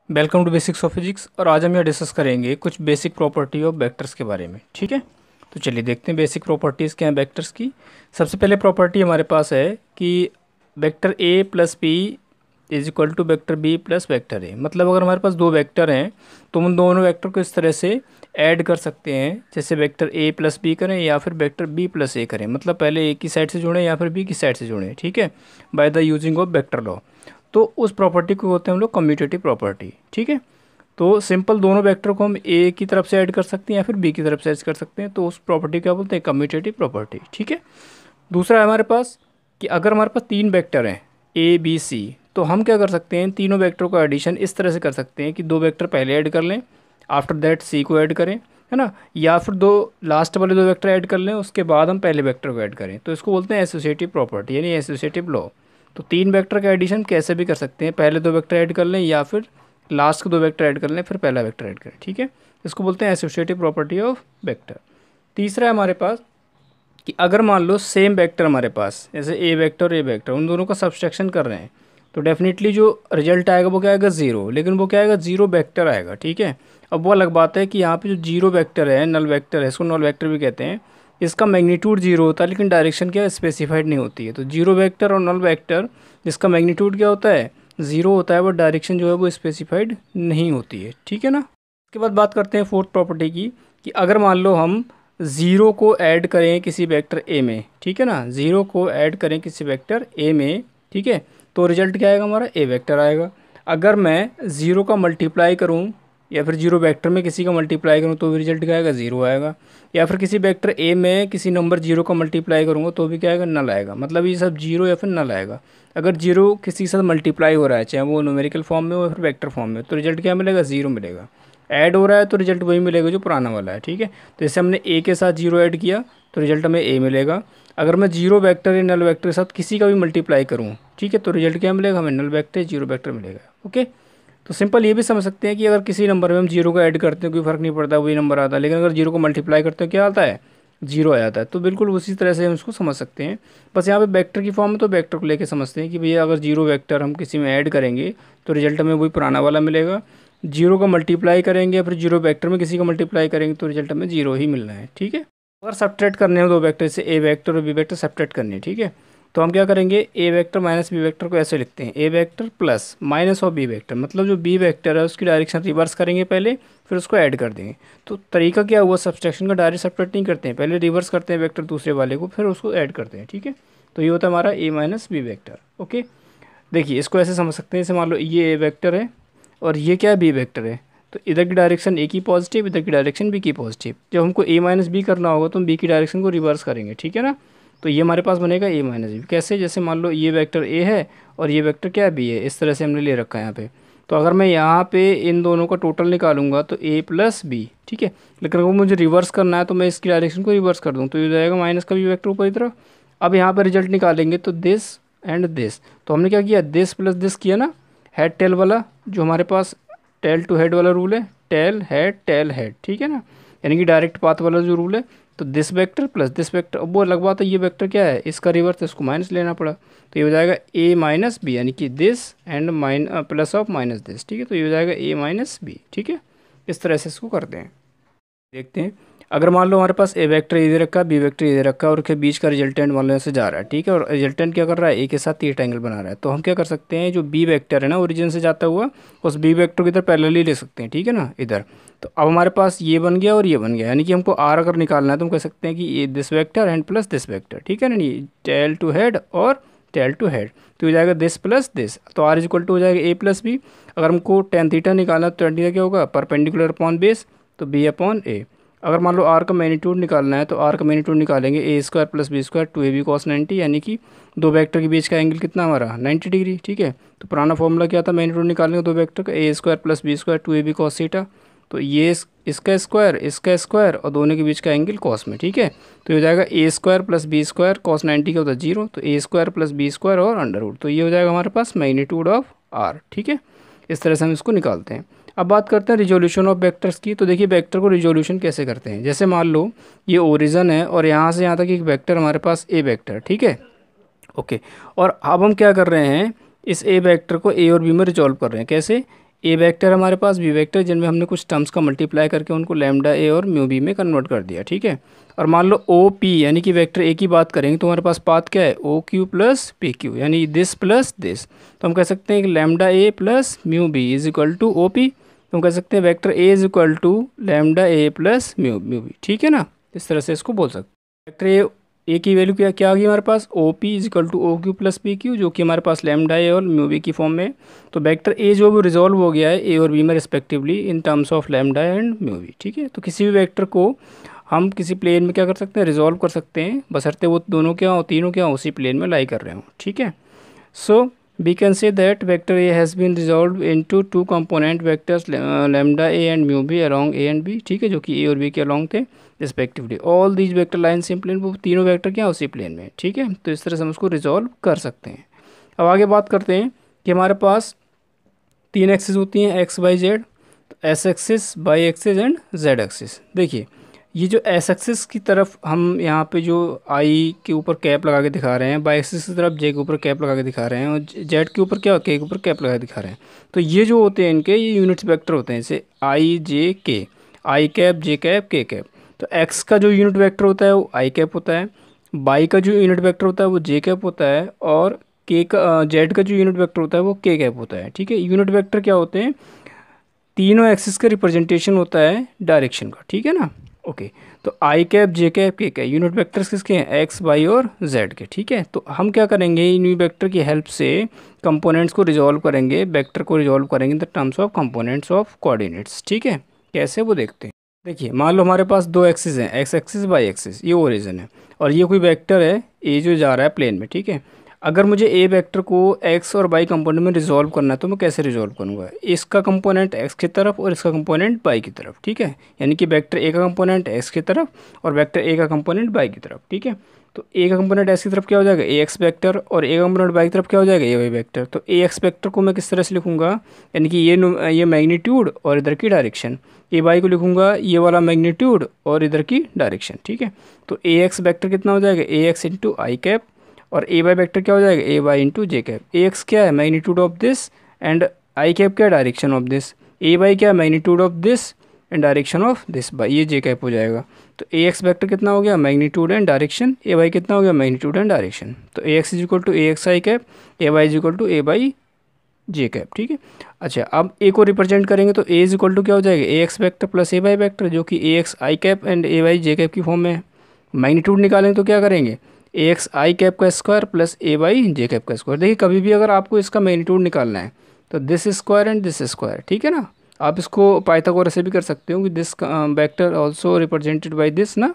Welcome to basics of physics. और आज हम यहाँ डिस्कस करेंगे कुछ बेसिक प्रॉपर्टी ऑफ वेक्टर्स के बारे में। ठीक है, तो चलिए देखते हैं बेसिक प्रॉपर्टीज़ क्या हैं वेक्टर्स की। सबसे पहले प्रॉपर्टी हमारे पास है कि vector A plus B is equal to vector B plus vector A. मतलब अगर हमारे पास दो वेक्टर हैं तो उन दोनों वेक्टर को इस तरह से ऐड कर सकते हैं, जैसे वेक्टर ए प्लस बी करें या फिर वेक्टर बी प्लस ए करें। मतलब पहले ए की साइड से जुड़ें या फिर बी की साइड से जुड़ें, ठीक है, by the using of vector law. तो उस प्रॉपर्टी को होते हैं हम लोग कम्यूटेटिव प्रॉपर्टी। ठीक है, तो सिंपल दोनों वेक्टर को हम ए की तरफ से ऐड कर सकते हैं या फिर बी की तरफ से ऐड कर सकते हैं, तो उस प्रॉपर्टी क्या बोलते हैं, कम्यूटेटिव प्रॉपर्टी। ठीक है, दूसरा है हमारे पास कि अगर हमारे पास तीन वेक्टर हैं ए बी सी, तो हम क्या कर सकते हैं, तीनों वेक्टर का एडिशन इस तरह से कर सकते हैं कि दो वेक्टर पहले ऐड कर लें, आफ्टर दैट सी को ऐड करें, है ना, या फिर दो लास्ट वाले दो वेक्टर ऐड कर लें, उसके बाद हम पहले वेक्टर को ऐड करें। तो इसको बोलते हैं एसोसिएटिव प्रॉपर्टी यानी एसोसिएटिव लॉ। तो तीन वेक्टर का एडिशन कैसे भी कर सकते हैं, पहले दो वेक्टर ऐड कर लें या फिर लास्ट के दो वेक्टर ऐड कर लें फिर पहला वेक्टर ऐड करें। ठीक है, इसको बोलते हैं एसोसिएटिव प्रॉपर्टी ऑफ वेक्टर। तीसरा है हमारे पास कि अगर मान लो सेम वेक्टर हमारे पास, जैसे ए वेक्टर और ए वेक्टर, उन दोनों का सब्सट्रैक्शन कर रहे हैं, तो डेफिनेटली जो रिजल्ट आएगा वो क्या आएगा, जीरो। लेकिन वो क्या आएगा, जीरो वेक्टर आएगा। ठीक है, अब वो अलग बात है कि यहाँ पे जो जीरो वेक्टर है, नल वेक्टर है, इसको नल वेक्टर भी कहते हैं, इसका मैग्नीट्यूड जीरो होता है लेकिन डायरेक्शन क्या स्पेसिफाइड नहीं होती है। तो जीरो वेक्टर और नल वेक्टर जिसका मैग्नीट्यूड क्या होता है, ज़ीरो होता है, वो डायरेक्शन जो है वो स्पेसिफाइड नहीं होती है। ठीक है ना। उसके बाद बात करते हैं फोर्थ प्रॉपर्टी की कि अगर मान लो हम ज़ीरो को ऐड करें किसी वेक्टर ए में, ठीक है ना, ज़ीरो को ऐड करें किसी वेक्टर ए में, ठीक है, तो रिजल्ट क्या आएगा, हमारा ए वेक्टर आएगा। अगर मैं ज़ीरो का मल्टीप्लाई करूं या फिर जीरो वेक्टर में किसी का मल्टीप्लाई करूं तो भी रिजल्ट क्या आएगा, ज़ीरो आएगा। या फिर किसी वेक्टर ए में किसी नंबर जीरो का मल्टीप्लाई करूंगा तो भी क्या आएगा, नल आएगा। मतलब ये सब जीरो या फिर नल आएगा। अगर जीरो किसी के साथ मल्टीप्लाई हो रहा है, चाहे वो न्यूमेरिकल फॉर्म में हो या फिर वेक्टर फॉर्म में, तो रिजल्ट क्या मिलेगा, ज़ीरो मिलेगा। ऐड हो रहा है तो रिजल्ट वही मिलेगा जो पुराना वाला है। ठीक है, तो जैसे हमने ए के साथ जीरो ऐड किया तो रिजल्ट हमें ए मिलेगा। अगर मैं जीरो वेक्टर या नल वेक्टर के साथ किसी का भी मल्टीप्लाई करूँ, ठीक है, तो रिजल्ट क्या मिलेगा, हमें नल वेक्टर जीरो वेक्टर मिलेगा। ओके, तो सिंपल ये भी समझ सकते हैं कि अगर किसी नंबर में हम जीरो को ऐड करते हैं कोई फ़र्क नहीं पड़ता, वही नंबर आता है, लेकिन अगर जीरो को मल्टीप्लाई करते हैं क्या आता है, जीरो आ जाता है। तो बिल्कुल उसी तरह से हम इसको समझ सकते हैं। बस यहाँ पे वेक्टर की फॉर्म में तो वेक्टर को लेके समझते हैं कि भैया अगर जीरो वेक्टर हम किसी में ऐड करेंगे तो रिजल्ट हमें वही पुराना वाला मिलेगा। जीरो का मल्टीप्लाई करेंगे या फिर जीरो वेक्टर में किसी का मल्टीप्लाई करेंगे तो रिजल्ट हमें जीरो ही मिलना है। ठीक है, अगर सब्ट्रैक्ट करने हो दो वेक्टर से, ए वेक्टर और बी वेक्टर सब्ट्रैक्ट करने हैं, ठीक है, तो हम क्या करेंगे, A vector minus B vector को ऐसे लिखते हैं, A vector plus minus of B vector. मतलब जो बी वेक्टर है उसकी डायरेक्शन रिवर्स करेंगे पहले, फिर उसको ऐड कर देंगे। तो तरीका क्या हुआ, सब्ट्रैक्शन का डायरेक्ट सब्ट्रैक्ट नहीं करते हैं, पहले रिवर्स करते हैं वेक्टर दूसरे वाले को, फिर उसको ऐड करते हैं। ठीक है, तो ये होता है हमारा ए माइनस बी वेक्टर। ओके, देखिए इसको ऐसे समझ सकते हैं, जैसे मान लो ये ए वेक्टर है और ये क्या है, बी वेक्टर है, तो इधर की डायरेक्शन ए की पॉजिटिव, इधर की डायरेक्शन बी की पॉजिटिव। जब हमको ए माइनस बी करना होगा तो हम बी की डायरेक्शन को रिवर्स करेंगे। ठीक है ना, तो ये हमारे पास बनेगा ए माइनस बी। कैसे, जैसे मान लो ये वेक्टर ए है और ये वेक्टर क्या है, बी है, इस तरह से हमने ले रखा है यहाँ पे। तो अगर मैं यहाँ पे इन दोनों का टोटल निकालूंगा तो ए प्लस बी, ठीक है, लेकिन अगर मुझे रिवर्स करना है तो मैं इसकी डायरेक्शन को रिवर्स कर दूँ तो ये हो जाएगा माइनस का बी वेक्टर ऊपर की तरफ। अब यहाँ पर रिजल्ट निकालेंगे तो दिस एंड दिस, तो हमने क्या किया, दिस प्लस दिस किया ना, हेड टेल वाला जो हमारे पास टेल टू हेड वाला रूल है, टेल हेड, ठीक है ना, यानी कि डायरेक्ट पाथ वाला जो रूल है। तो this vector plus this vector, अब वो अलग बात है, ये वेक्टर क्या है, इसका रिवर्स, इसको माइनस लेना पड़ा, तो ये हो जाएगा ए माइनस बी, यानी कि this and plus of minus this. ठीक है, तो ये हो जाएगा ए माइनस बी। ठीक है, इस तरह से इसको करते हैं। देखते हैं, अगर मान लो हमारे पास ए वेक्टर इधर रखा, बी वेक्टर इधर रखा और उसके बीच का रिजल्टेंट मान लो से जा रहा है, ठीक है, और रिजल्टेंट क्या कर रहा है, ए के साथ तीर एंगल बना रहा है, तो हम क्या कर सकते हैं, जो बी वेक्टर है ना ओरिजिन से जाता हुआ, उस बी वेक्टर को इधर पैरेलली ले सकते हैं। ठीक है ना, इधर, तो अब हमारे पास ये बन गया और ये बन गया, यानी कि हमको आर अगर निकालना है तो हम कह सकते हैं कि ये this vector and plus this vector, ठीक है ना, ये टेल टू हेड और टेल टू हेड, तो हो जाएगा दिस प्लस दिस, तो आर इक्वल टू हो जाएगा ए प्लस बी। अगर हमको टेन थीटा निकालना तो टेन थीटा क्या होगा, परपेंडिकुलर अपॉन बेस, तो बी अपॉन ए। अगर मान लो आर का मैग्नीट्यूड निकालना है तो आर का मैग्नीट्यूड निकालेंगे A square plus B square two A B cos 90, यानी कि दो वेक्टर के बीच का एंगल कितना हमारा 90 डिग्री। ठीक है, तो पुराना फॉर्मूला क्या था, मैग्नीट्यूड निकालने का दो वेक्टर का, A square plus B square two A B cos theta, तो ये इसका स्क्वायर और दोनों के बीच का एंगल कॉस में। ठीक है, तो ये हो जाएगा A square plus B square cos 90 का होता है जीरो, तो A square plus B square और अंडर रूट, तो ये हो जाएगा हमारे पास मैग्नीट्यूड ऑफ आर। ठीक है, इस तरह से हम इसको निकालते हैं। अब बात करते हैं रिजोल्यूशन ऑफ वेक्टर्स की। तो देखिए वेक्टर को रिजोल्यूशन कैसे करते हैं, जैसे मान लो ये ओरिजिन है और यहाँ से यहाँ तक एक वेक्टर हमारे पास ए वेक्टर, ठीक है, ओके, और अब हम क्या कर रहे हैं, इस ए वेक्टर को ए और बी में रिजॉल्व कर रहे हैं। कैसे, ए वेक्टर हमारे पास, बी वेक्टर, जिनमें हमने कुछ टर्म्स का मल्टीप्लाई करके उनको लैम्डा ए और म्यू बी में कन्वर्ट कर दिया, ठीक है। और मान लो ओ पी यानी कि वेक्टर ए की बात करेंगे तो हमारे पास पाथ क्या है, O Q plus P Q, यानी दिस प्लस दिस। तो हम कह सकते हैं कि lambda A plus mu B is equal to O P. तो हम कह सकते हैं vector A is equal to lambda A plus mu B, ठीक है ना। इस तरह से इसको बोल सकते हैं। वेक्टर ए की वैल्यू क्या क्या आ गई हमारे पास, O P is equal to O Q plus P Q, जो कि हमारे पास लैम्डा ए और म्यू बी की फॉर्म में। तो वेक्टर ए जो वो रिजॉल्व हो गया है ए और बी में respectively in terms of lambda and mu B, ठीक है। तो किसी भी वेक्टर को हम किसी प्लेन में क्या कर सकते हैं, रिजॉल्व कर सकते हैं, बशर्ते वो दोनों क्या हो, तीनों क्या हो, उसी प्लेन में लाई कर रहे हो, ठीक है। सो we can say that vector A has been resolved into two component vectors lambda A and mu B along A and B, ठीक है, जो कि A और B के along थे respectively. All these vector lines same plane, वो तीनों vector क्या उसी प्लेन में, ठीक है। तो इस तरह से हम उसको रिजॉल्व कर सकते हैं। अब आगे बात करते हैं कि हमारे पास तीन एक्सिस होती हैं, X Y Z, X axis, Y axis and Z axis. देखिए ये जो एस एक्सिस की तरफ हम यहाँ पे जो आई के ऊपर कैप लगा के दिखा रहे हैं, वाई एक्सिस की तरफ जे के ऊपर कैप लगा के दिखा रहे हैं, और जेड के ऊपर क्या, के ऊपर कैप लगा के दिखा रहे हैं। तो ये जो होते हैं इनके, ये यूनिट्स वेक्टर होते हैं, जैसे आई जे के, आई कैप जे कैप के कैप। तो एक्स का जो यूनिट वेक्टर होता है वो आई कैप होता है, वाई का जो यूनिट वेक्टर होता है वो जे कैप होता है, और के का जेड का जो यूनिट वेक्टर होता है वो के कैप होता है, ठीक है। यूनिट वेक्टर क्या होते हैं, तीनों एक्सिस का रिप्रेजेंटेशन होता है डायरेक्शन का, ठीक है ना। ओके तो आई कैप जे कैप के कैप यूनिट वेक्टर्स किसके हैं, एक्स वाई और जेड के, ठीक है। तो हम क्या करेंगे, इन वेक्टर की हेल्प से कंपोनेंट्स को रिजॉल्व करेंगे, वेक्टर को रिजॉल्व करेंगे the terms of components of coordinates, ठीक है। कैसे वो देखते हैं। देखिए मान लो हमारे पास दो एक्सिस हैं, एक्स एक्सिस वाई एक्सिस, ये ओरिजिन है, और ये कोई वेक्टर है ए जो जा रहा है प्लेन में, ठीक है। अगर मुझे ए वेक्टर को एक्स और वाई कंपोनेंट में रिजॉल्व करना है तो मैं कैसे रिजॉल्व करूँगा, इसका कंपोनेंट एक्स की तरफ और इसका कंपोनेंट वाई की तरफ, ठीक है। यानी कि वेक्टर ए का कंपोनेंट एक्स की तरफ और वेक्टर ए का कंपोनेंट वाई की तरफ, ठीक है। तो ए का कंपोनेंट एक्स की तरफ क्या हो जाएगा, ए एक्स वैक्टर, और ए का कंपोनेंट वाई की तरफ क्या हो जाएगा, ए वाई वैक्टर। तो ए एक्स वैक्टर को मैं किस तरह से लिखूंगा, यानी कि ये मैग्नीट्यूड और इधर की डायरेक्शन, ए वाई को लिखूंगा ये वाला मैग्नीट्यूड और इधर की डायरेक्शन, ठीक है। तो ए एक्स वैक्टर कितना हो जाएगा, A X into I cap, और ए वाई वैक्टर क्या हो जाएगा, A Y into J cap. A X क्या है, magnitude of this, and I cap क्या है, direction of this. A Y क्या है, magnitude of this and direction of this, by ये जे कैप हो जाएगा। तो ए एक्स वैक्टर कितना हो गया, magnitude and direction, A Y कितना हो गया, मैग्नीट्यूड एंड डायरेक्शन। तो A X is equal to A X I cap, A Y is equal to A Y J cap, ठीक है। अच्छा अब ए को रिप्रेजेंट करेंगे तो ए इज इक्वल टू क्या हो जाएगा, A X vector plus A Y vector, जो कि A X I cap and A Y J cap की फॉर्म में है। मैग्नीट्यूड निकालेंगे तो क्या करेंगे, ए एक्स आई कैप का square plus A Y J cap का स्क्वायर। देखिए कभी भी अगर आपको इसका मैग्नीट्यूड निकालना है तो this square and this square, ठीक है ना। आप इसको पाइथागोरस से भी कर सकते हो कि this vector also represented by this ना,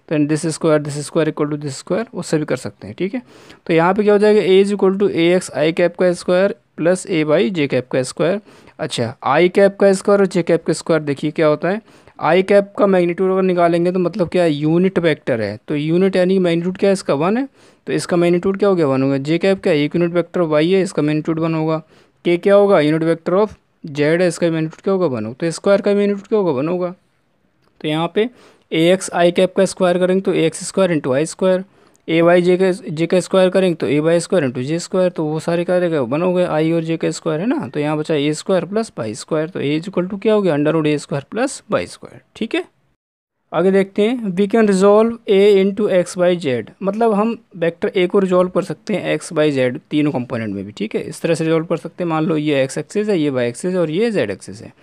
तो this square equal to this square, उससे भी कर सकते हैं, ठीक है। तो यहाँ पे क्या हो जाएगा, A is equal to A X I cap का square plus A Y J cap का स्क्वायर। अच्छा आई कैप का स्क्वायर और जे कैप का स्क्वायर, देखिए क्या होता है, आई कैप का मैग्नीट्यूड अगर निकालेंगे तो मतलब क्या है, यूनिट वेक्टर है, तो यूनिट यानी कि मैग्नीट्यूड क्या है इसका 1 है, तो इसका मैग्नीट्यूड क्या हो गया 1 होगा। जे कैप क्या है, एक यूनिट वेक्टर वाई है, इसका मैग्नीट्यूड 1 होगा। के क्या होगा, यूनिट वेक्टर ऑफ जेड है, इसका मैग्नीट्यूड क्या होगा 1 होगा। तो स्क्वायर का मैग्नीट्यूड क्या होगा 1 होगा। तो यहाँ पे ए एक्स आई कैप का स्क्वायर करेंगे तो A X square into I square, A Y J का स्क्वायर करेंगे तो A Y square into J square, तो वो सारे क्या रहेगा, 1 हो गए, आई और जे का स्क्वायर है ना। तो यहाँ बचा A square plus Y square, तो ए इज इक्वल टू क्या हो गया, under root A square plus Y square, ठीक है। आगे देखते हैं, we can resolve A into X Y Z, मतलब हम वेक्टर ए को रिजॉल्व कर सकते हैं एक्स वाई जेड तीनों कंपोनेंट में भी, ठीक है। इस तरह से रिजॉल्व कर सकते हैं, मान लो ये एक्स एक्सिस है, ये वाई एक्सिस है और ये जेड एक्सिस है।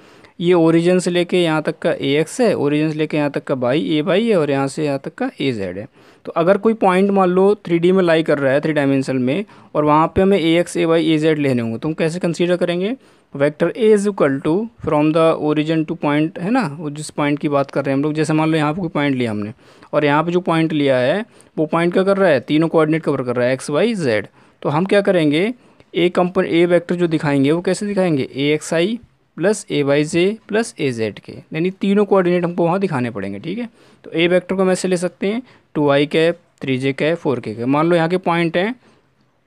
ये ओरिजिन से लेके यहाँ तक का ए एक्स है, ओरिजिन से लेके यहाँ तक का वाई ए वाई है, और यहाँ से यहाँ तक का ए जेड है। तो अगर कोई पॉइंट मान लो 3D में लाई कर रहा है, 3 डायमेंशन में, और वहाँ पे हमें A X A Y A Z लेने होंगे, तो हम कैसे कंसीडर करेंगे, vector A is equal to from the origin to point, है ना, वो जिस पॉइंट की बात कर रहे हैं हम लोग, जैसे मान लो यहाँ पे कोई पॉइंट लिया हमने, और यहाँ पे जो पॉइंट लिया है वो पॉइंट क्या कर रहा है, तीनों कोऑर्डिनेट कवर कर रहा है, एक्स वाई जेड। तो हम क्या करेंगे, ए वेक्टर जो दिखाएंगे वो कैसे दिखाएंगे, ए X I plus A Y J plus A Z के, यानी तीनों कोऑर्डिनेट हमको वहाँ दिखाने पड़ेंगे, ठीक है। तो ए वेक्टर को हम ऐसे ले सकते हैं 2 आई कैप 3 जे कैप 4 के कैप, मान लो यहाँ के पॉइंट हैं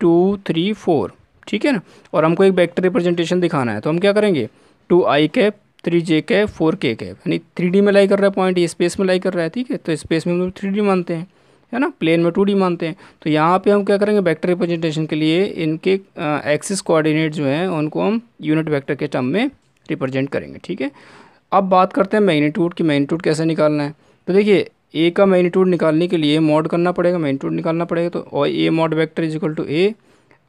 2 3 4, ठीक है ना, और हमको एक वेक्टर रिप्रेजेंटेशन दिखाना है, तो हम क्या करेंगे, 2 आई कैप 3 जे कैप 4 के कैप, यानी 3D में लाई कर रहा है पॉइंट, ये स्पेस में लाई कर रहा है, ठीक है। तो स्पेस में हम लोग 3D मानते हैं, है ना, प्लेन में 2D मानते हैं। तो यहाँ पे हम क्या करेंगे, वेक्टर रिप्रेजेंटेशन के लिए इनके एक्सिस कोऑर्डिनेट जो हैं उनको हम यूनिट वेक्टर के टर्म में रिप्रेजेंट करेंगे, ठीक है। अब बात करते हैं मैग्नीट्यूड की, मैग्नीट्यूड कैसे निकालना है। तो देखिए ए का मैग्नीट्यूड निकालने के लिए मॉड करना पड़ेगा, मैग्नीट्यूड निकालना पड़ेगा। तो और A mod vector is equal to A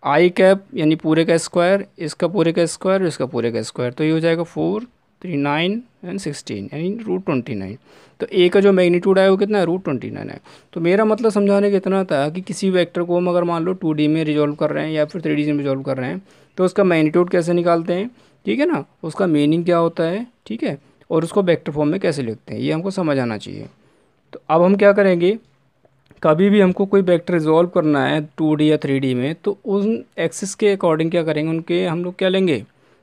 I cap यानी पूरे का स्क्वायर, इसका पूरे का स्क्वायर, इसका पूरे का स्क्वायर, तो ये हो जाएगा 4 3 9 एंड 16 यानी √29। तो ए का जो मैग्नीट्यूड है वो कितना है, √29 है। तो मेरा मतलब समझाने का इतना था कि किसी वेक्टर को हम अगर मान लो 2D में रिजॉल्व कर रहे हैं या फिर 3D में रिजॉल्व कर रहे हैं तो उसका मैग्नीट्यूड कैसे निकालते हैं, ठीक है ना, उसका मीनिंग क्या होता है, ठीक है, और उसको वेक्टर फॉर्म में कैसे लिखते हैं, ये हमको समझ आना चाहिए। तो अब हम क्या करेंगे, कभी भी हमको कोई वेक्टर रिजॉल्व करना है 2D या 3D में, तो उन एक्सिस के अकॉर्डिंग क्या करेंगे, उनके हम लोग क्या लेंगे,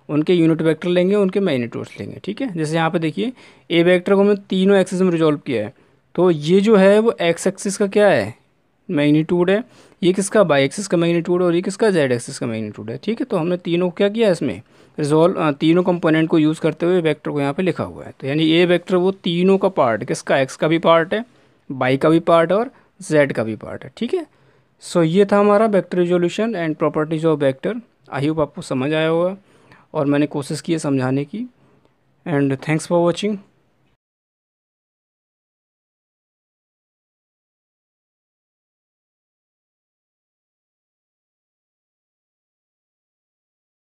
उनके यूनिट वेक्टर लेंगे, उनके मैग्नीट्यूड्स लेंगे, ठीक है। जैसे यहाँ पे देखिए ए वेक्टर को हमने तीनों एक्सिस में रिजॉल्व किया है, तो ये जो है वो एक्स एक्सिस का क्या है, मैग्नीट्यूड है, ये किसका वाई एक्सिस का मैग्नीट्यूड है और ये किसका जेड एक्सिस का मैग्नीट्यूड है, ठीक है। तो हमने तीनों को क्या किया इसमें रिजॉल्व, तीनों कंपोनेंट को यूज़ करते हुए वेक्टर को यहाँ पे लिखा हुआ है। तो यानी ए वेक्टर वो तीनों का पार्ट, किसका, एक्स का भी पार्ट है, वाई का भी पार्ट है और जेड का भी पार्ट है, ठीक है। सो ये था हमारा vector resolution and properties of vector. I hope आपको समझ आया होगा और मैंने कोशिश की है समझाने की। And thanks for watching.